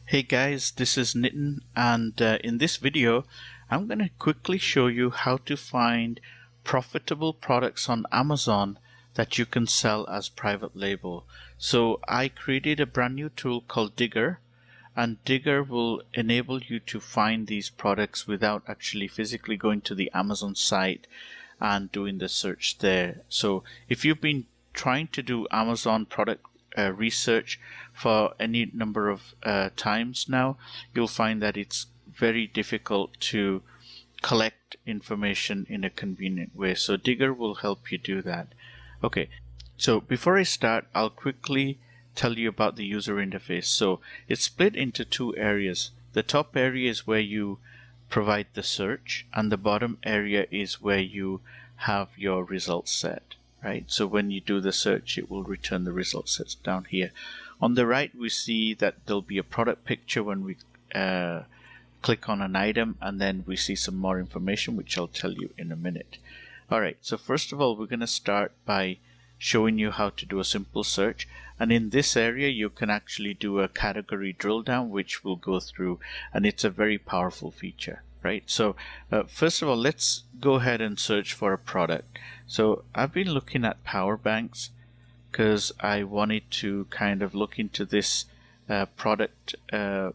Hey guys, this is Nitin, and in this video I'm going to quickly show you how to find profitable products on Amazon that you can sell as private label. So I created a brand new tool called Diggarr, and Diggarr will enable you to find these products without actually physically going to the Amazon site and doing the search there. So if you've been trying to do Amazon product research for any number of times now, you'll find that it's very difficult to collect information in a convenient way. So Diggarr will help you do that. Okay, so before I start, I'll quickly tell you about the user interface. So it's split into two areas. The top area is where you provide the search, and the bottom area is where you have your results set. Right, so when you do the search, it will return the result sets down here. On the right, we see that there'll be a product picture when we click on an item, and then we see some more information, which I'll tell you in a minute. All right, so first of all, we're going to start by showing you how to do a simple search. And in this area, you can actually do a category drill down, which we'll go through, and it's a very powerful feature. Right, so first of all, let's go ahead and search for a product. So I've been looking at power banks because I wanted to kind of look into this product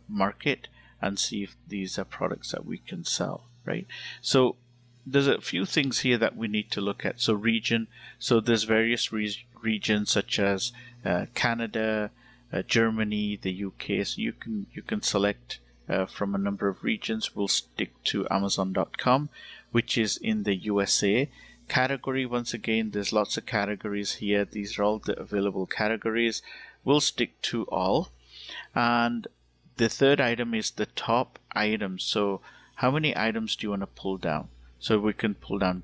market and see if these are products that we can sell. Right, so there's a few things here that we need to look at. So region, so there's various regions such as Canada, Germany, the UK. So you can select from a number of regions. We'll stick to Amazon.com, which is in the USA. Category, once again, there's lots of categories here. These are all the available categories. We'll stick to all. And the third item is the top items. So how many items do you want to pull down? So we can pull down,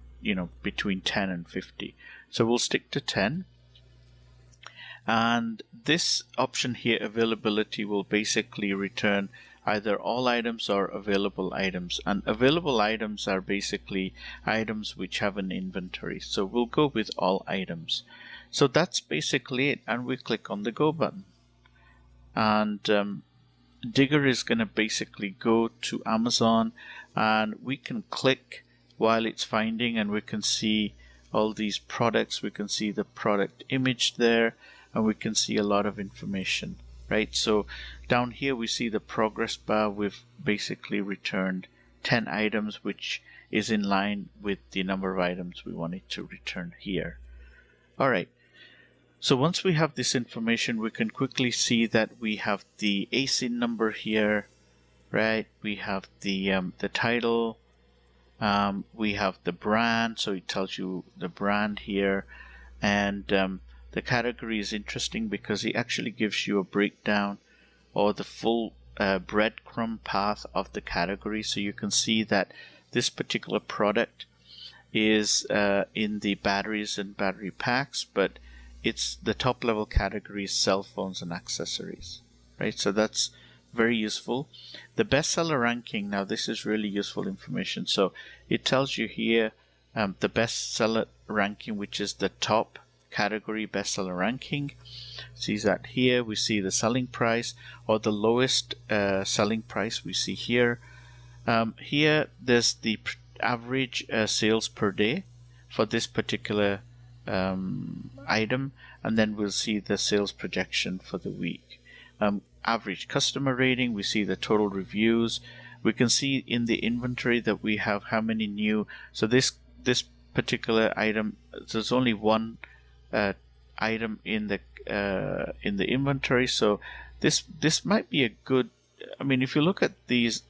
between 10 and 50. So we'll stick to 10. And this option here, availability, will basically return either all items or available items. And available items are basically items which have an inventory. So we'll go with all items. So that's basically it. And we click on the go button. And Diggarr is going to basically go to Amazon, and we can click while it's finding, and we can see all these products. We can see the product image there, and we can see a lot of information. Right, so down here we see the progress bar. We've basically returned 10 items, which is in line with the number of items we wanted to return here. All right, so once we have this information, we can quickly see that we have the ASIN number here. Right, we have the title, we have the brand, so it tells you the brand here, and the category is interesting because it actually gives you a breakdown or the full breadcrumb path of the category. So you can see that this particular product is in the batteries and battery packs, but it's the top level category is cell phones and accessories. Right, so that's very useful. The bestseller ranking, now this is really useful information. So it tells you here the bestseller ranking, which is the top category bestseller ranking. See that here. We see the selling price or the lowest selling price we see here. Here there's the average sales per day for this particular item, and then we'll see the sales projection for the week. Average customer rating, we see the total reviews. We can see in the inventory that we have how many new. So this particular item, there's only one item in the inventory. So this might be a good. I mean, if you look at these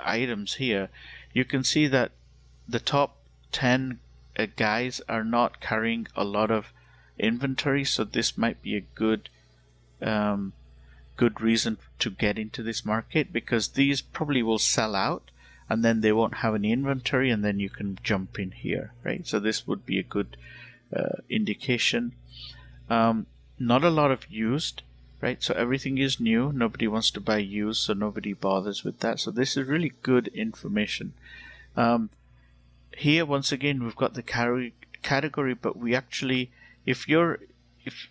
items here, you can see that the top 10 guys are not carrying a lot of inventory. So this might be a good reason to get into this market, because these probably will sell out and then they won't have any inventory, and then you can jump in here. Right, so this would be a good indication. Not a lot of used, right? So everything is new. Nobody wants to buy used, so nobody bothers with that. So this is really good information. Here, once again, we've got the category, but we actually, if you're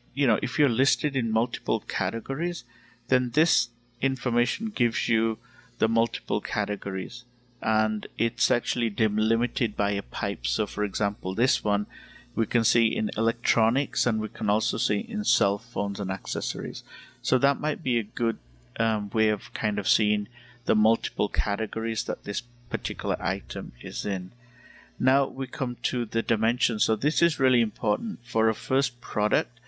listed in multiple categories, then this information gives you the multiple categories, and it's actually delimited by a pipe. So for example, this one we can see in electronics, and we can also see in cell phones and accessories. So that might be a good way of kind of seeing the multiple categories that this particular item is in. Now we come to the dimensions. So this is really important for a first product.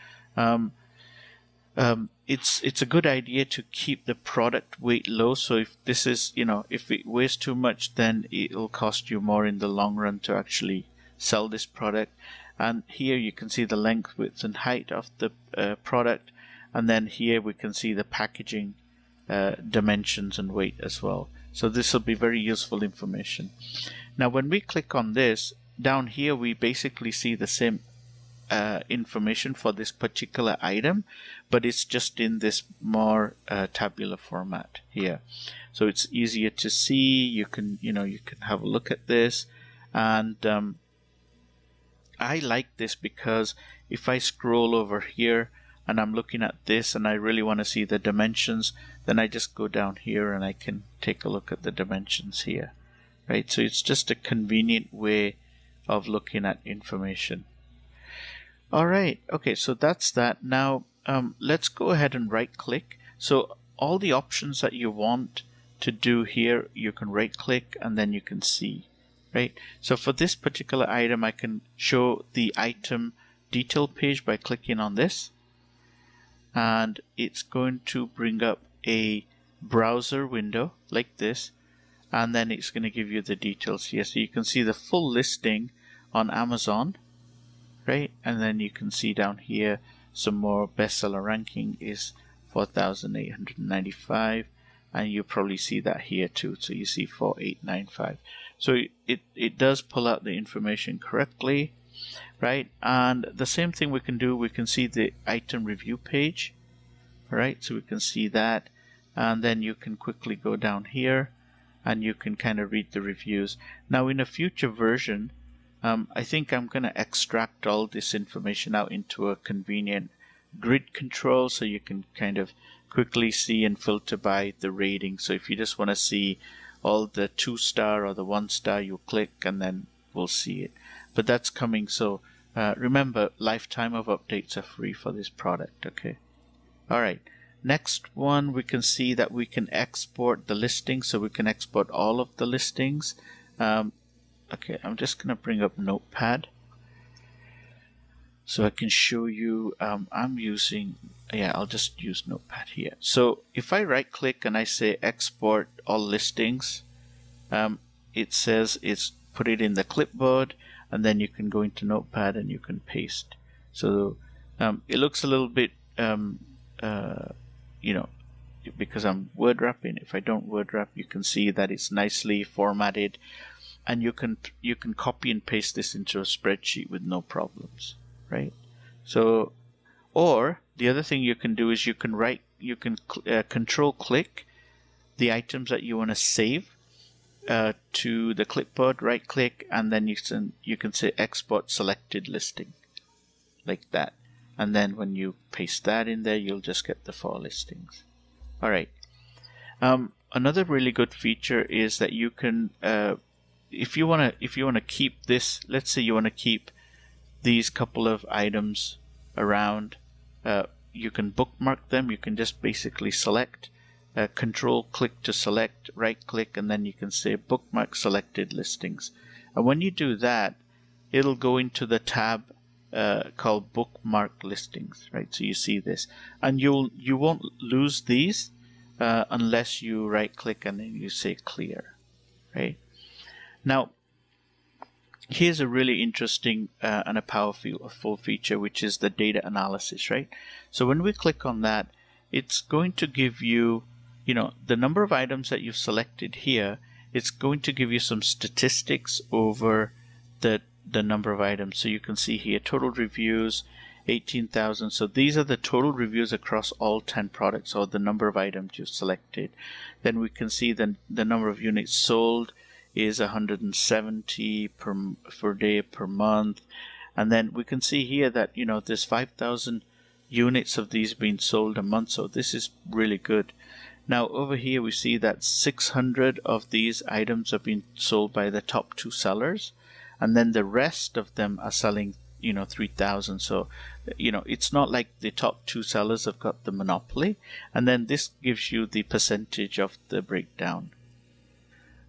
It's a good idea to keep the product weight low. So if this is, if it weighs too much, then it'll cost you more in the long run to actually sell this product. And here you can see the length, width, and height of the product. And then here we can see the packaging dimensions and weight as well. So this will be very useful information. Now when we click on this, down here we basically see the same information for this particular item, but it's just in this more tabular format here. So it's easier to see. You can have a look at this, and I like this because if I scroll over here and I'm looking at this and I really want to see the dimensions, then I just go down here and I can take a look at the dimensions here, right? So it's just a convenient way of looking at information. All right, okay, so that's that. Now let's go ahead and right click. So all the options that you want to do here, you can right click and then you can see, right? So for this particular item, I can show the item detail page by clicking on this, and it's going to bring up a browser window like this, and then it's going to give you the details here. So you can see the full listing on Amazon, right? And then you can see down here some more. Bestseller ranking is 4,895, and you probably see that here too. So you see 4,895. So it does pull out the information correctly, right? And the same thing we can do, we can see the item review page, right? So we can see that, and then you can quickly go down here and you can kind of read the reviews. Now in a future version, I think I'm going to extract all this information out into a convenient grid control, so you can kind of quickly see and filter by the rating. So if you just want to see all the 2-star or the 1-star, you click and then we'll see it. But that's coming. So remember, lifetime of updates are free for this product. Okay. All right. Next one, we can see that we can export the listings. So we can export all of the listings. Okay, I'm just going to bring up Notepad so I can show you. I'll just use Notepad here. So if I right click and I say export all listings, it says it's put it in the clipboard, and then you can go into Notepad and you can paste. So it looks a little bit, because I'm word wrapping. If I don't word wrap, you can see that it's nicely formatted, and you can copy and paste this into a spreadsheet with no problems, right? So, or the other thing you can do is you can control click the items that you want to save to the clipboard, right click, and then you can say export selected listing like that, and then when you paste that in there, you'll just get the 4 listings. All right. Another really good feature is that you can if you want to keep this, let's say you want to keep these couple of items around, you can bookmark them. You can just basically select, control click to select, right click, and then you can say bookmark selected listings. And when you do that, it'll go into the tab called bookmark listings, right? So you see this, and you won't lose these unless you right click and then you say clear, right? Now, here's a really interesting and a powerful feature, which is the data analysis, right? So when we click on that, it's going to give you, the number of items that you've selected here. It's going to give you some statistics over the number of items. So you can see here, total reviews, 18,000. So these are the total reviews across all 10 products, or the number of items you've selected. Then we can see the number of units sold is 170 per day per month, and then we can see here that there's 5,000 units of these being sold a month, so this is really good. Now over here we see that 600 of these items have been sold by the top 2 sellers, and then the rest of them are selling 3,000. So it's not like the top 2 sellers have got the monopoly. And then this gives you the percentage of the breakdown.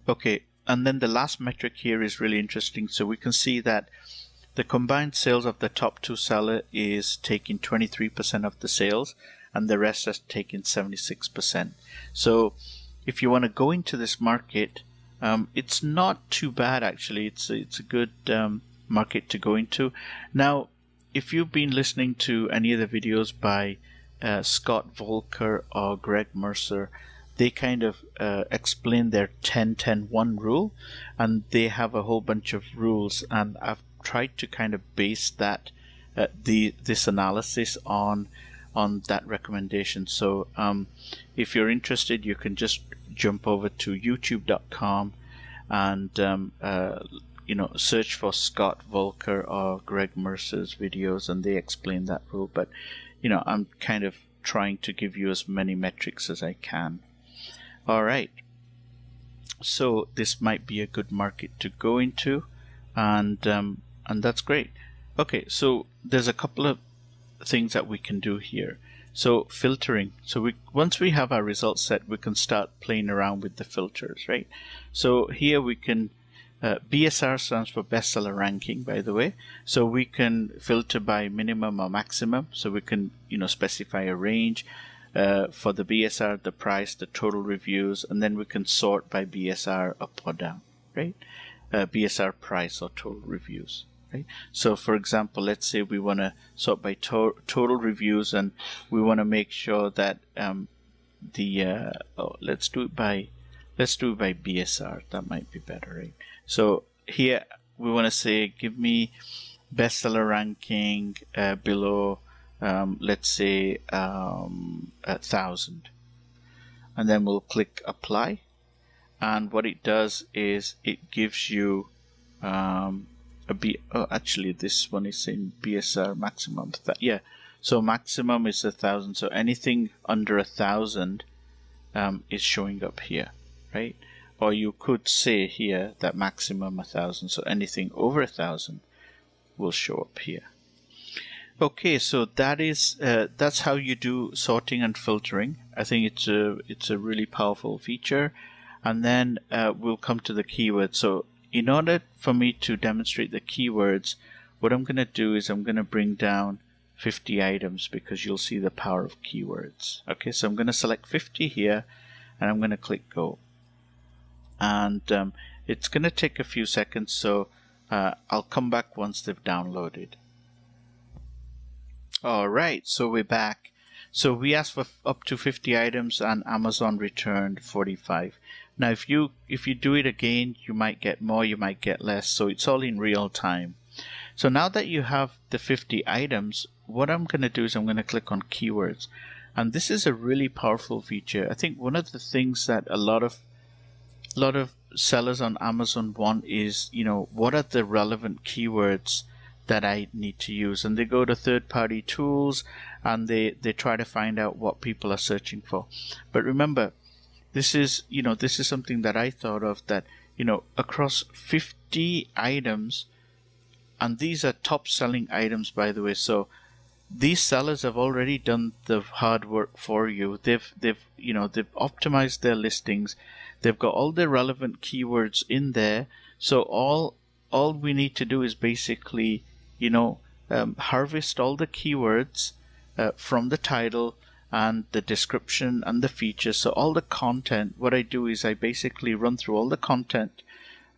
Okay, and then the last metric here is really interesting. So we can see that the combined sales of the top 2 seller is taking 23% of the sales, and the rest has taken 76%. So if you want to go into this market, it's not too bad actually. It's a good market to go into. Now, if you've been listening to any of the videos by Scott Volker or Greg Mercer, they kind of explain their 10-10-1 rule, and they have a whole bunch of rules, and I've tried to kind of base that this analysis on that recommendation. So if you're interested, you can just jump over to youtube.com and search for Scott Volker or Greg Mercer's videos, and they explain that rule. But I'm kind of trying to give you as many metrics as I can. All right, so this might be a good market to go into, and that's great. Okay, so there's a couple of things that we can do here. So filtering. So once we have our results set, we can start playing around with the filters, right? So here we can BSR stands for bestseller ranking, by the way. So we can filter by minimum or maximum. So we can specify a range for the BSR, the price, the total reviews, and then we can sort by BSR up or down, right? BSR price or total reviews. Right? So for example, let's say we want to sort by total reviews, and we want to make sure that let's do it by BSR. That might be better, right? So here we want to say give me bestseller ranking below let's say 1,000, and then we'll click apply, and what it does is it gives you actually this one is in BSR maximum. So maximum is 1,000. So anything under 1,000 is showing up here, right? Or you could say here that maximum 1,000. So anything over 1,000 will show up here. Okay, so that's how you do sorting and filtering. I think it's a really powerful feature. And then we'll come to the keywords. So in order for me to demonstrate the keywords, what I'm going to do is I'm going to bring down 50 items, because you'll see the power of keywords. Okay, so I'm going to select 50 here, and I'm going to click go. And it's going to take a few seconds, so I'll come back once they've downloaded. Alright, so we're back. So we asked for up to 50 items, and Amazon returned 45. Now if you do it again, you might get more, you might get less, so it's all in real time. So now that you have the 50 items, what I'm going to do is I'm going to click on keywords, and this is a really powerful feature. I think one of the things that a lot of sellers on Amazon want is, what are the relevant keywords that I need to use, and they go to third-party tools and they try to find out what people are searching for. But remember, this is something that I thought of, that across 50 items, and these are top selling items, by the way. So these sellers have already done the hard work for you. They've optimized their listings. They've got all the relevant keywords in there. So all we need to do is basically harvest all the keywords from the title and the description and the features. So all the content, what I do is I basically run through all the content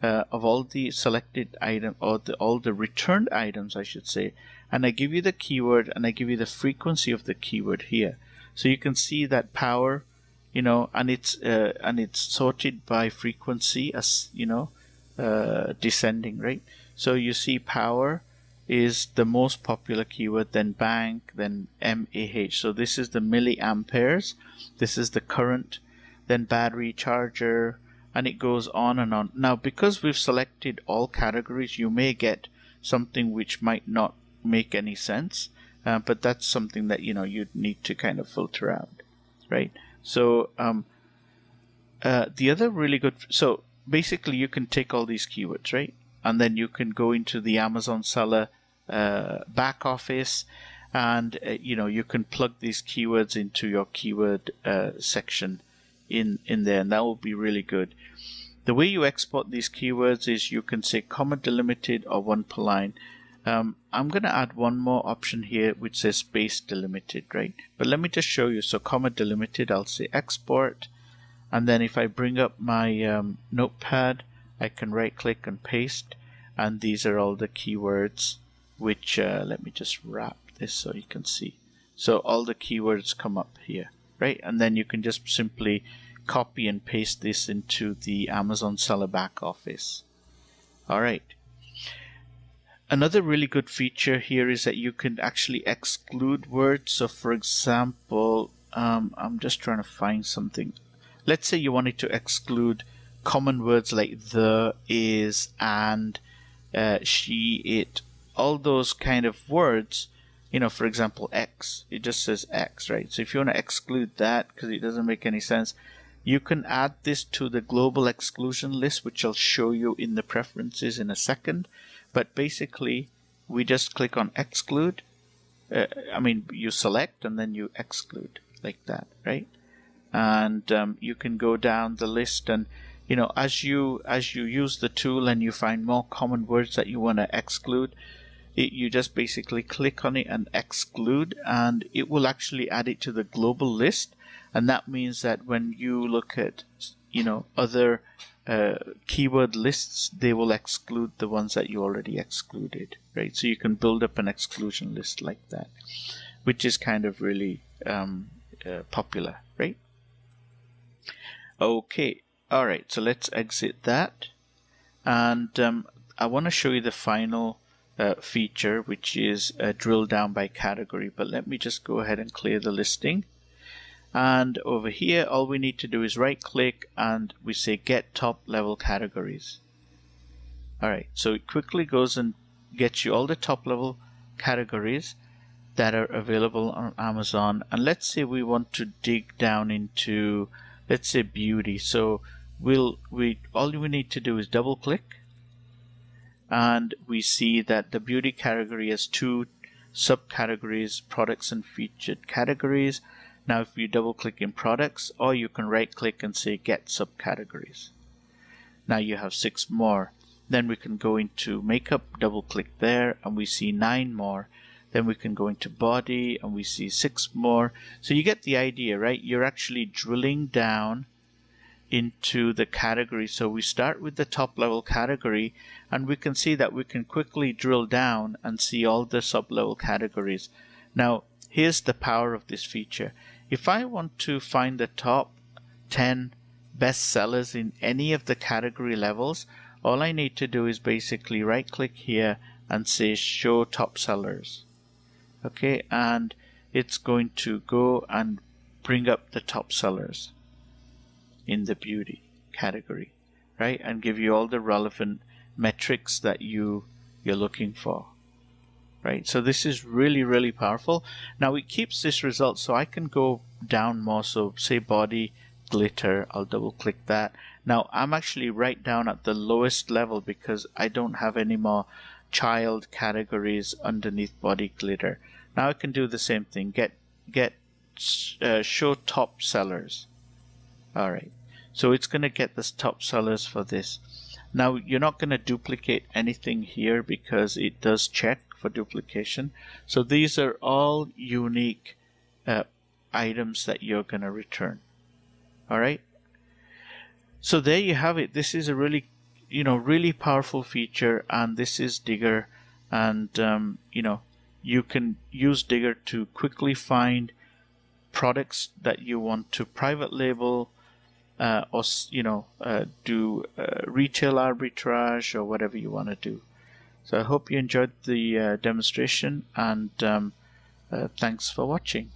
of all the selected item, or all the returned items, I should say, and I give you the keyword and I give you the frequency of the keyword here. So you can see that power, and it's sorted by frequency as descending, right? So you see power is the most popular keyword, then bank, then mAh. So this is the milliamperes, this is the current, then battery, charger, and it goes on and on. Now, because we've selected all categories, you may get something which might not make any sense, but that's something that you'd need to kind of filter out, right? So the other really good, so basically you can take all these keywords, right? And then you can go into the Amazon seller back office, and you can plug these keywords into your keyword section in there, and that will be really good. The way you export these keywords is you can say comma delimited or one per line. I'm going to add one more option here which says space delimited, right? But let me just show you. So comma delimited, I'll say export, and then if I bring up my notepad, I can right click and paste, and these are all the keywords which let me just wrap this so you can see. So all the keywords come up here, right? And then you can just simply copy and paste this into the Amazon seller back office. All right. Another really good feature here is that you can actually exclude words. So for example, I'm just trying to find something. Let's say you wanted to exclude common words like the, is, and, she, it, all those kind of words. For example, X, it just says X, right? So if you want to exclude that because it doesn't make any sense, you can add this to the global exclusion list, which I'll show you in the preferences in a second. But basically, we just click on exclude. You select and then you exclude like that, right? And you can go down the list, and as you use the tool and you find more common words that you want to exclude, you just basically click on it and exclude, and it will actually add it to the global list. And that means that when you look at other keyword lists, they will exclude the ones that you already excluded, right? So you can build up an exclusion list like that, which is kind of really popular, right? Okay, all right, so let's exit that, and I want to show you the final feature, which is drill down by category. But let me just go ahead and clear the listing. And over here, all we need to do is right click and we say get top level categories. Alright, so it quickly goes and gets you all the top level categories that are available on Amazon. And let's say we want to dig down into, let's say, beauty. So all we need to do is double click, and we see that the beauty category has two subcategories, products and featured categories. Now if you double click in products, or you can right click and say get subcategories. Now you have 6 more. Then we can go into makeup, double click there, and we see 9 more. Then we can go into body and we see 6 more. So you get the idea, right? You're actually drilling down into the category. So we start with the top level category, and we can see that we can quickly drill down and see all the sub level categories. Now here's the power of this feature. If I want to find the top 10 best sellers in any of the category levels, all I need to do is basically right click here and say show top sellers. Okay, and it's going to go and bring up the top sellers in the beauty category, right? And give you all the relevant metrics that you're looking for. Right, so this is really, really powerful. Now it keeps this result, so I can go down more. So say body, glitter, I'll double click that. Now I'm actually right down at the lowest level because I don't have any more child categories underneath body glitter. Now I can do the same thing, show top sellers. Alright, so it's going to get the top sellers for this. Now you're not going to duplicate anything here because it does check for duplication. So these are all unique items that you're going to return. All right. So there you have it. This is a really, really powerful feature, and this is Diggarr. And you can use Diggarr to quickly find products that you want to private label, or do retail arbitrage or whatever you want to do. So I hope you enjoyed the demonstration, and thanks for watching.